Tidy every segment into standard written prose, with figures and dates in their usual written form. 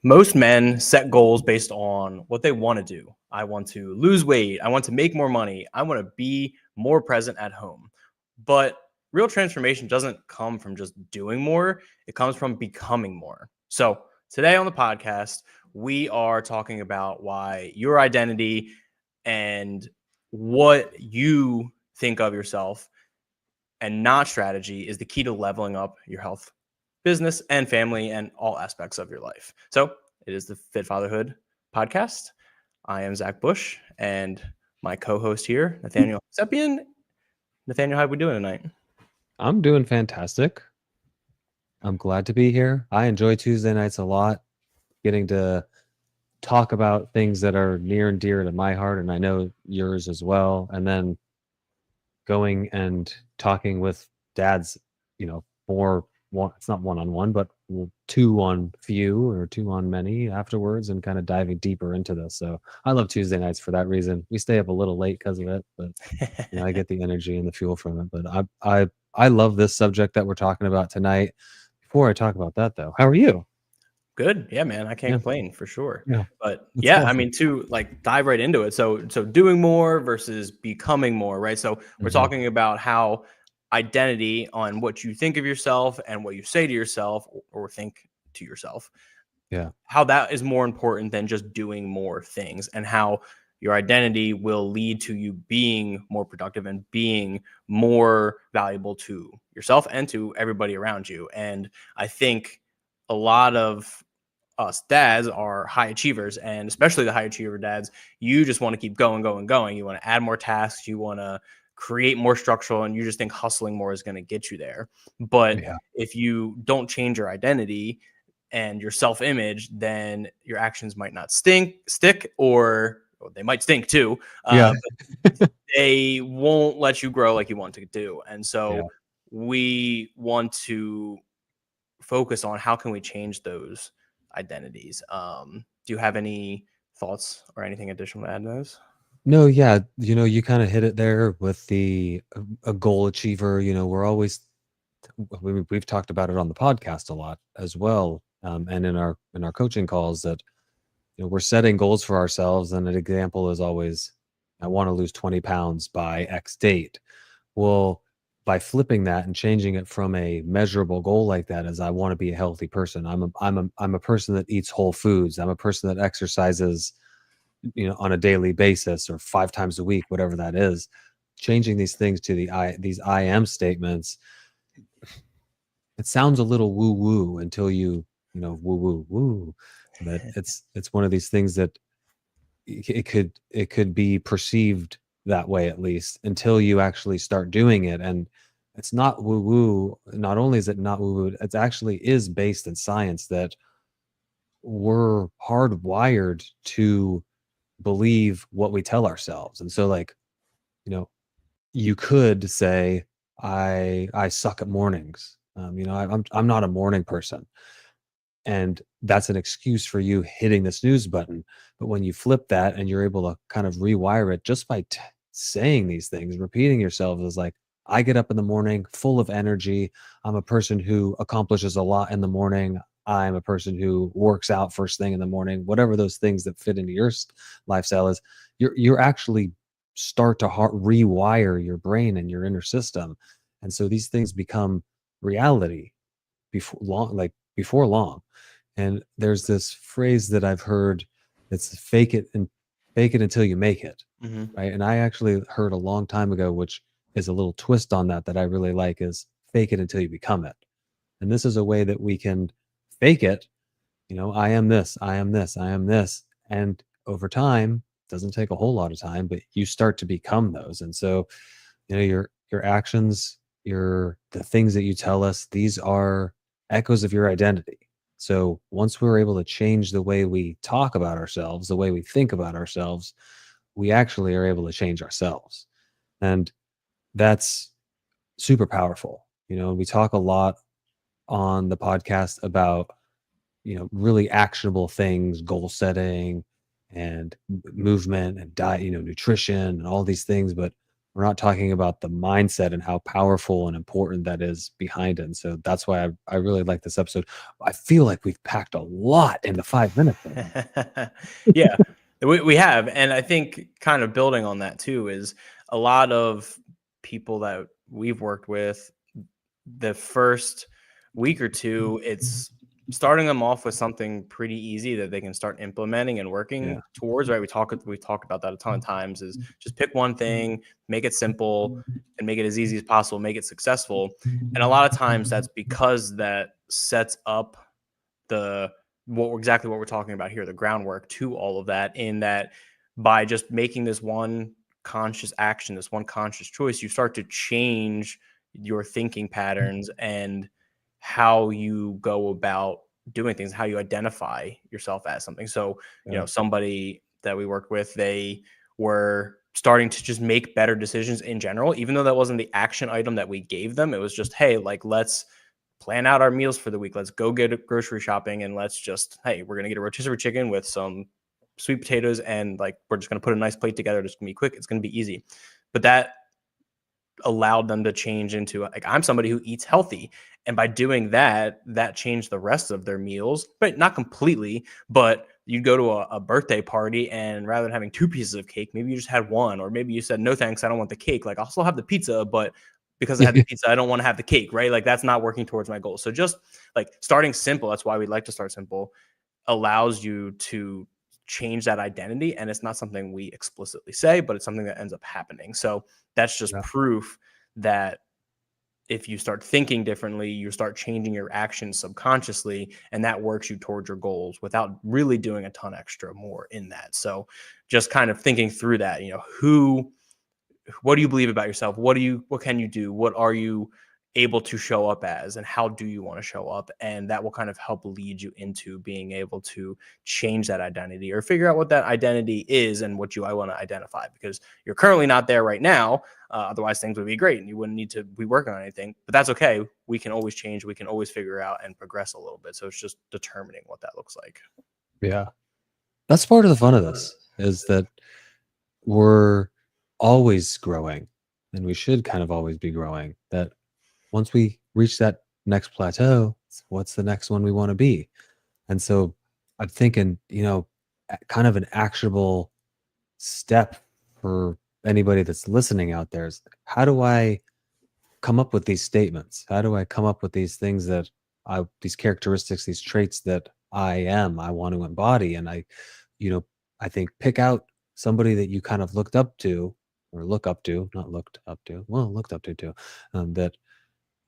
Most men set goals based on what they want to do. I want to lose weight. I want to make more money. I want to be more present at home. But real transformation doesn't come from just doing more, it comes from becoming more. So, today on the podcast, we are talking about why your identity and what you think of yourself and not strategy is the key to leveling up your health, business, and family and all aspects of your life. So it is the Fit Fatherhood podcast. I am Zach Bush, and my co-host here, Nathaniel Seppian. Nathaniel, how are we doing tonight? I'm doing fantastic. I'm glad to be here. I enjoy Tuesday nights a lot, getting to talk about things that are near and dear to my heart, and I know yours as well. And then going and talking with dads, more one, it's not one on one, but two on few or two on many afterwards, and kind of diving deeper into this. So I love Tuesday nights for that reason. We stay up a little late because of it, but I get the energy and the fuel from it. But I love this subject that we're talking about tonight. Before I talk about that, though, how are you? Good. Yeah, man. I can't Yeah, complain for sure. yeah, But that's yeah, I awesome. mean, to like dive right into it. So doing more versus becoming more, right? So we're Hmm. talking about how identity on what you think of yourself and what you say to yourself or think to yourself, Yeah, how that is more important than just doing more things, and how your identity will lead to you being more productive and being more valuable to yourself and to everybody around you. And I think a lot of us dads are high achievers, and especially the high achiever dads, you just want to keep going, going, going. You want to add more tasks, you want to create more structural, and you just think hustling more is going to get you there. But yeah, if you don't change your identity and your self-image, then your actions might not stick, or they might stink too. yeah, But they won't let you grow like you want to do. And yeah. so we want to focus on how can we change those identities. Do you have any thoughts or anything additional to add to those? No, yeah, you kind of hit it there with the a goal achiever. We're always we've talked about it on the podcast a lot as well, and in our coaching calls that we're setting goals for ourselves, and an example is always, I want to lose 20 pounds by X date. Well, by flipping that and changing it from a measurable goal like that as I want to be a healthy person. I'm a person that eats whole foods. I'm a person that exercises, on a daily basis or 5 times a week, whatever that is. Changing these things to these I am statements, it sounds a little woo woo until woo woo woo. But it's one of these things that it could be perceived that way, at least until you actually start doing it. And it's not woo woo. Not only is it not woo woo, it actually is based in science that we're hardwired to believe what we tell ourselves. And so, like, you know you could say, I suck at mornings. I'm not a morning person, and that's an excuse for you hitting the snooze button. But when you flip that and you're able to kind of rewire it just by saying these things, repeating yourself, is like, I get up in the morning full of energy. I'm a person who accomplishes a lot in the morning. I'm a person who works out first thing in the morning. Whatever those things that fit into your lifestyle is, you're actually start to rewire your brain and your inner system. And so these things become reality before long. And there's this phrase that I've heard, that's fake it until you make it. Mm-hmm. Right. And I actually heard a long time ago, which is a little twist on that I really like, is fake it until you become it. And this is a way that we can fake it. I am this, I am this, I am this. And over time, doesn't take a whole lot of time, but you start to become those. And so, your actions, the things that you tell us, these are echoes of your identity. So once we're able to change the way we talk about ourselves, the way we think about ourselves, we actually are able to change ourselves. And that's super powerful. We talk a lot on the podcast about, really actionable things, goal setting and movement and diet, nutrition and all these things. But We're not talking about the mindset and how powerful and important that is behind it. And so that's why I really like this episode. I feel like we've packed a lot into 5 minutes. Yeah, we have. And I think kind of building on that too is a lot of people that we've worked with, the first week or two, it's starting them off with something pretty easy that they can start implementing and Yeah. working towards, right? We talked about that a ton of times, is just pick one thing, make it simple, and make it as easy as possible, make it successful. And a lot of times that's because that sets up the exactly what we're talking about here, the groundwork to all of that, in that by just making this one conscious action, this one conscious choice, you start to change your thinking patterns and how you go about doing things, how you identify yourself as something. So, Yeah. somebody that we worked with, they were starting to just make better decisions in general, even though that wasn't the action item that we gave them. It was just, hey, like, let's plan out our meals for the week. Let's go get grocery shopping, and let's just, hey, we're going to get a rotisserie chicken with some sweet potatoes, and like, we're just going to put a nice plate together. It's going to be quick. It's going to be easy. But that allowed them to change into, like, I'm somebody who eats healthy. And by doing that, that changed the rest of their meals, but not completely. But you'd go to a birthday party, and rather than having two pieces of cake, maybe you just had one, or maybe you said, no, thanks, I don't want the cake. Like, I'll still have the pizza, but because I had the pizza, I don't want to have the cake, right? Like, that's not working towards my goal. So just like starting simple, that's why we like to start simple, allows you to change that identity. And it's not something we explicitly say, but it's something that ends up happening. So that's just Yeah. proof that if you start thinking differently, you start changing your actions subconsciously, and that works you towards your goals without really doing a ton extra more in that. So just kind of thinking through that, what do you believe about yourself? What can you do? What are you able to show up as, and how do you want to show up? And that will kind of help lead you into being able to change that identity, or figure out what that identity is and what I want to identify, because you're currently not there right now. Otherwise things would be great and you wouldn't need to be working on anything, but that's okay. We can always change. We can always figure out and progress a little bit. So it's just determining what that looks like. Yeah. That's part of the fun of this, is that we're always growing, and we should kind of always be growing. That once we reach that next plateau, what's the next one we want to be? And so I'm thinking, kind of an actionable step for anybody that's listening out there is, how do I come up with these statements? How do I come up with these things these characteristics, these traits that I want to embody? And you know, I think pick out somebody that you kind of looked up to, or look up to, not looked up to, well, looked up to too, that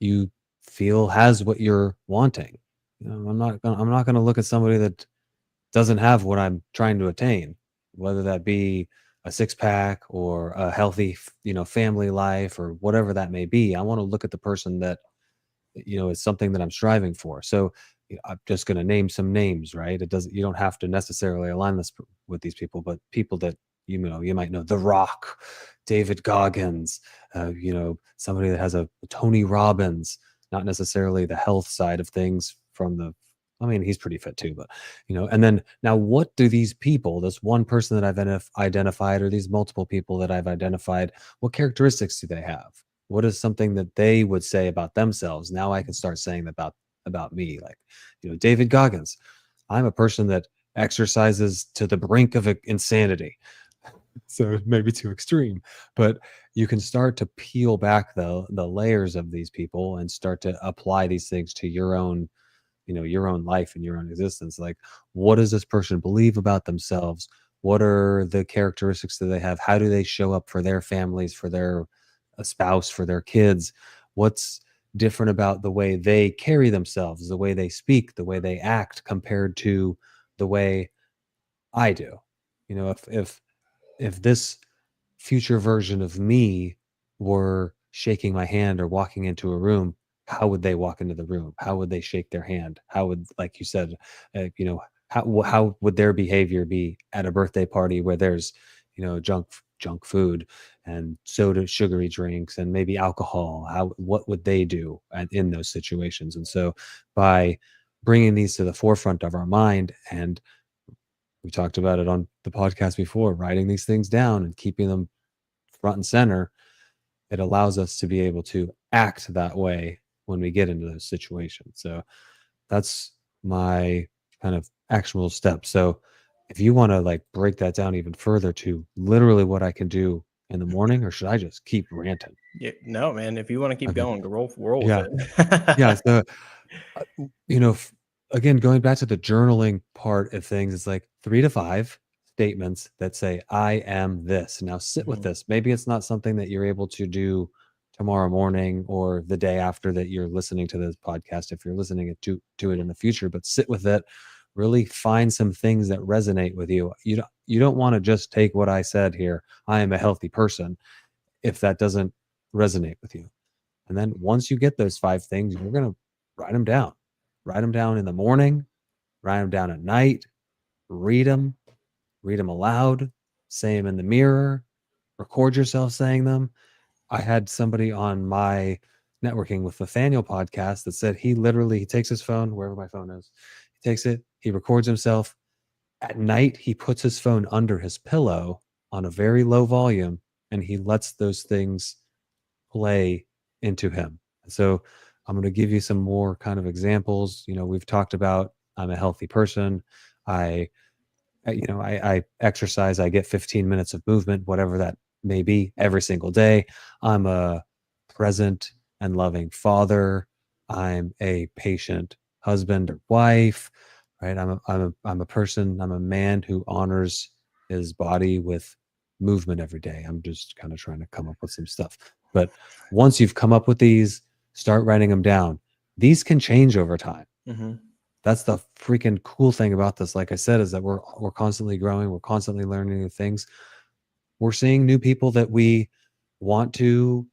you feel has what you're wanting. I'm not gonna look at somebody that doesn't have what I'm trying to attain, whether that be a six pack or a healthy, family life, or whatever that may be. I want to look at the person that, is something that I'm striving for. So I'm just going to name some names, right? You don't have to necessarily align this with these people, but people that, you might know: The Rock, David Goggins, somebody that has a Tony Robbins, not necessarily the health side of things I mean, he's pretty fit too, but, and then now what do these people, this one person that I've identified, or these multiple people that I've identified, what characteristics do they have? What is something that they would say about themselves? Now I can start saying about me. Like, David Goggins, I'm a person that exercises to the brink of insanity. So maybe too extreme, but you can start to peel back the layers of these people and start to apply these things to your own life and your own existence. Like, what does this person believe about themselves? What are the characteristics that they have? How do they show up for their families, for their spouse, for their kids? What's different about the way they carry themselves, the way they speak, the way they act, compared to the way I do? If this future version of me were shaking my hand or walking into a room, how would they walk into the room? How would they shake their hand? How would, like you said, how would their behavior be at a birthday party where there's, junk food and soda, sugary drinks, and maybe alcohol? What would they do in those situations? And so, by bringing these to the forefront of our mind, and we talked about it on the podcast before, writing these things down and keeping them front and center, it allows us to be able to act that way when we get into those situations. So that's my kind of actual steps. So if you want to like break that down even further to literally what I can do in the morning, or should I just keep ranting? Yeah, no, man. If you want to keep Okay. going, roll with Yeah. Yeah. it. So, you know, again, going back to the journaling part of things, it's like 3 to 5 statements that say, I am this. Now sit with Mhm. this. Maybe it's not something that you're able to do tomorrow morning or the day after that you're listening to this podcast, if you're listening to it in the future, but sit with it. Really find some things that resonate with you. You don't want to just take what I said here. I am a healthy person if that doesn't resonate with you. And then once you get those 5 things, you're going to write them down. Write them down in the morning, write them down at night, read them, read them aloud, say them in the mirror, record yourself saying them. I had somebody on my networking with Nathaniel podcast that said he takes his phone, wherever my phone is, he takes it, he records himself. At night, he puts his phone under his pillow on a very low volume and he lets those things play into him. So I'm going to give you some more kind of examples. We've talked about I'm a healthy person. I, I exercise. I get 15 minutes of movement, whatever that may be, every single day. I'm a present and loving father. I'm a patient husband or wife. Right. I'm a person. I'm a man who honors his body with movement every day. I'm just kind of trying to come up with some stuff. But once you've come up with these, start writing them down. These can change over time. Mhm. That's the freaking cool thing about this. Like I said, is that we're constantly growing, we're constantly learning new things. We're seeing new people that we want to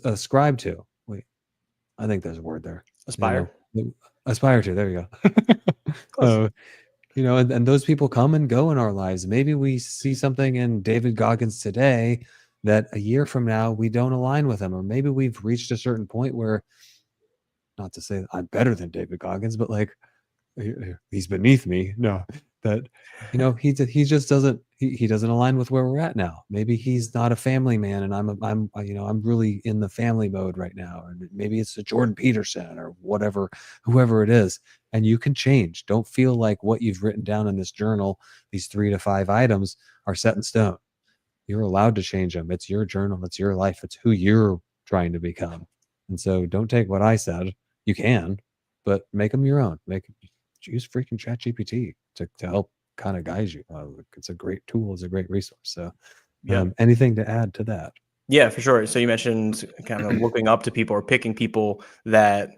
ascribe to. Wait, I think there's a word there. You Aspire. know, aspire to. There you go. Close. And those people come and go in our lives. Maybe we see something in David Goggins today that a year from now we don't align with him, or maybe we've reached a certain point where, not to say that I'm better than David Goggins, but like he's beneath me. No, that he just doesn't he doesn't align with where we're at now. Maybe he's not a family man, and I'm really in the family mode right now. Or maybe it's a Jordan Peterson or whatever, whoever it is. And you can change. Don't feel like what you've written down in this journal, these 3 to 5 items, are set in stone. You're allowed to change them. It's your journal. It's your life. It's who you're trying to become. And so don't take what I said. You can, but make them your own. Use freaking chat GPT to help kind of guide you. It's a great tool. It's a great resource. So Yeah. anything to add to that? Yeah, for sure. So you mentioned kind of looking up to people or picking people that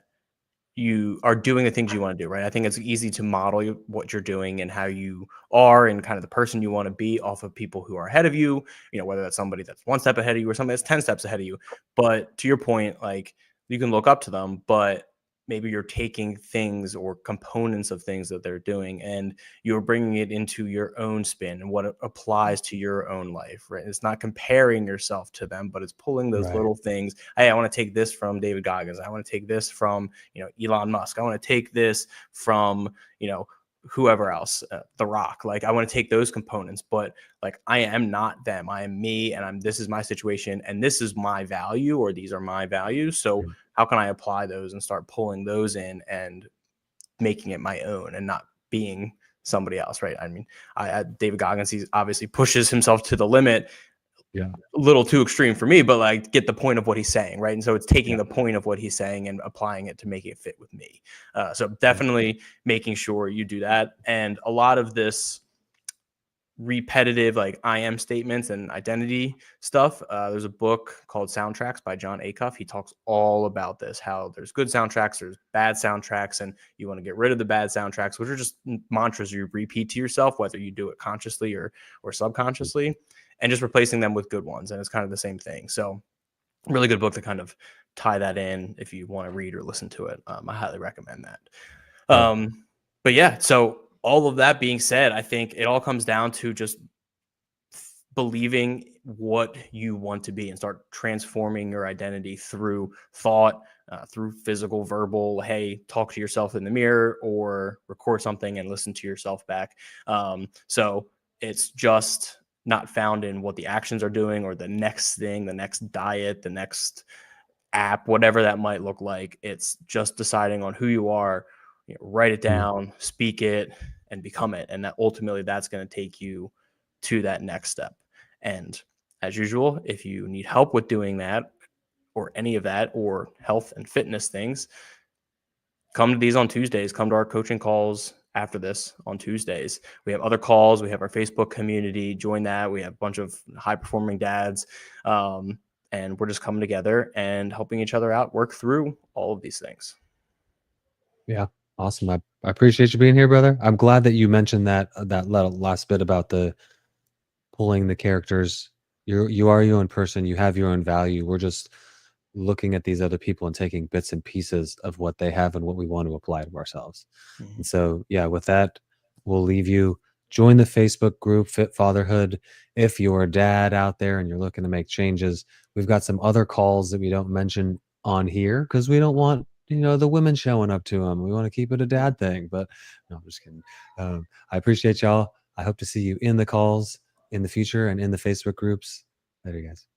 you are doing the things you want to do, right? I think it's easy to model what you're doing and how you are and kind of the person you want to be off of people who are ahead of you, whether that's somebody that's 1 step ahead of you or somebody that's 10 steps ahead of you. But to your point, like you can look up to them, but maybe you're taking things or components of things that they're doing and you're bringing it into your own spin and what it applies to your own life, right? It's not comparing yourself to them, but it's pulling those Right. little things. Hey, I want to take this from David Goggins. I want to take this from Elon Musk. I want to take this from whoever else, The Rock. Like I want to take those components, but like I am not them. I am me, and this is my situation, and this is my value, or these are my values. So Mm. how can I apply those and start pulling those in and making it my own, and not being somebody else, right? I mean, David Goggins, he obviously pushes himself to the limit, Yeah. a little too extreme for me, but like get the point of what he's saying, right? And so it's taking Yeah. the point of what he's saying and applying it to make it fit with me. So Yeah. definitely making sure you do that. And a lot of this repetitive like I am statements and identity stuff. There's a book called Soundtracks by John Acuff. He talks all about this, how there's good soundtracks, there's bad soundtracks, and you want to get rid of the bad soundtracks, which are just mantras you repeat to yourself, whether you do it consciously or Mm. subconsciously, and just replacing them with good ones. And it's kind of the same thing. So really good book to kind of tie that in if you want to read or listen to it. I highly recommend that. Right. But yeah, so all of that being said, I think it all comes down to just believing what you want to be and start transforming your identity through thought, through physical, verbal. Hey, talk to yourself in the mirror or record something and listen to yourself back. So it's just not found in what the actions are doing or the next thing, the next diet, the next app, whatever that might look like. It's just deciding on who you are, write it Mhm. down, speak it, and become it. And that ultimately that's going to take you to that next step. And as usual, if you need help with doing that or any of that or health and fitness things, come to these on Tuesdays. Come to our coaching calls after this on Tuesdays. We have other calls. We have our Facebook community. Join that. We have a bunch of high performing dads. And we're just coming together and helping each other out, work through all of these things. Yeah, awesome. I appreciate you being here, brother. I'm glad that you mentioned last bit about the pulling the characters. You are your own person. You have your own value. We're just looking at these other people and taking bits and pieces of what they have and what we want to apply to ourselves. And Mhm. so, yeah, with that, we'll leave you. Join the Facebook group Fit Fatherhood. If you're a dad out there and you're looking to make changes, we've got some other calls that we don't mention on here because we don't want the women showing up to them. We want to keep it a dad thing. But no, I'm just kidding. I appreciate y'all. I hope to see you in the calls in the future and in the Facebook groups. Later, guys.